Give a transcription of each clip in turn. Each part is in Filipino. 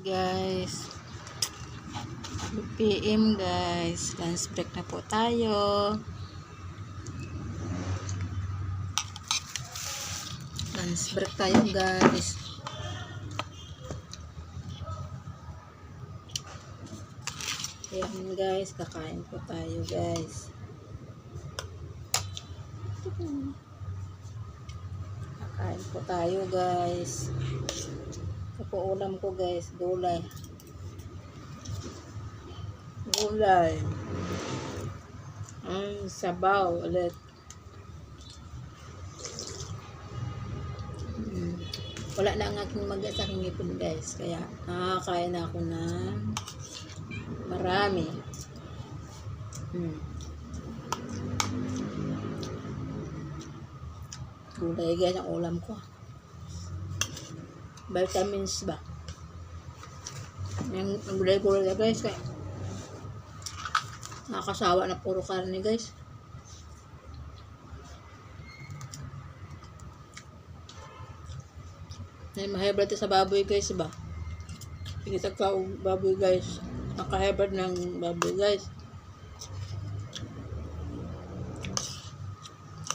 guys, PM guys, lunch break na po tayo. Lunch break tayo guys. Ayan guys, kakain po tayo guys. Kakain po tayo guys. Ito po ulam ko guys, gulay. Sabaw ulit. Wala na ang aking mag-asaking ipon guys, kaya nakakain ako ng marami. Gulay guys ang ulam ko. Vitamins ba? Yung gulay-gulay guys, kaya nakakasawa na puro karne guys. Mahibad sa baboy guys ba? Pinitag ka baboy guys. Nakahibad ng baboy guys.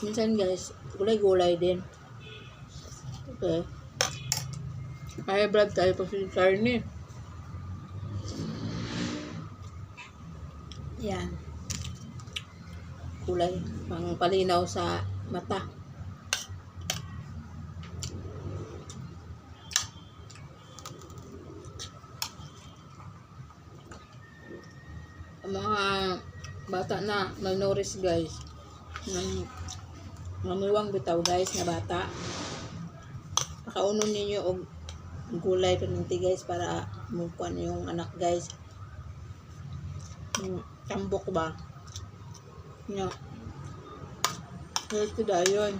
Minsan guys, gulay-gulay din. Okay. Mahibad tayo pa sa karne. Yan. Kulay. Pang palinaw sa mata. Ang mga bata na malnourished guys, mamuwang bitaw guys na bata, pakaunon ninyo og gulay paninti guys para mukuan yung anak guys. Tambok ba? No. Healthy dayon.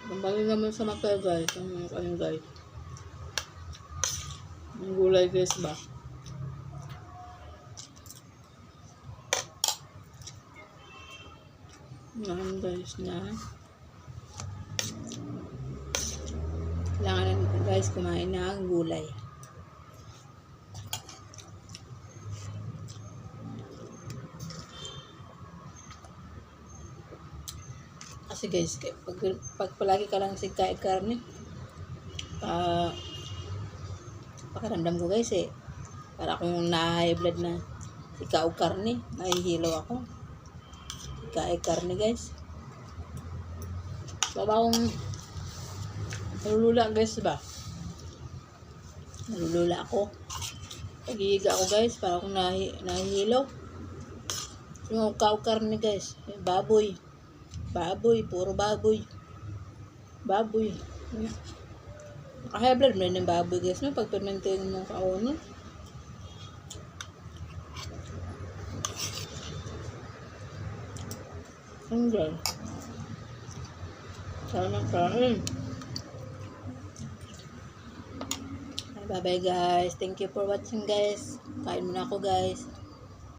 Pambali naman sa mata guys. Ang guys. Ang gulay guys ba? Yan guys na. Kailangan natin guys kumain ng gulay. Kasi guys, pag palagi ka lang sigkain karne, pakiramdam ko guys para akong na-high blood na sigkaw karne, nahihilo ako. Sigkain karne guys. Baba akong nalulula guys ba? Nalulula ako. Nagigiga ako guys, para akong nahihilo. Yung karne guys, baboy. Baboy, puro baboy. Baboy. High blood mo rin ng baboy guys, no? Pag permentin mo kauno. Hanggang. Sana kain. Bye bye guys. Thank you for watching guys. Kain muna ako guys.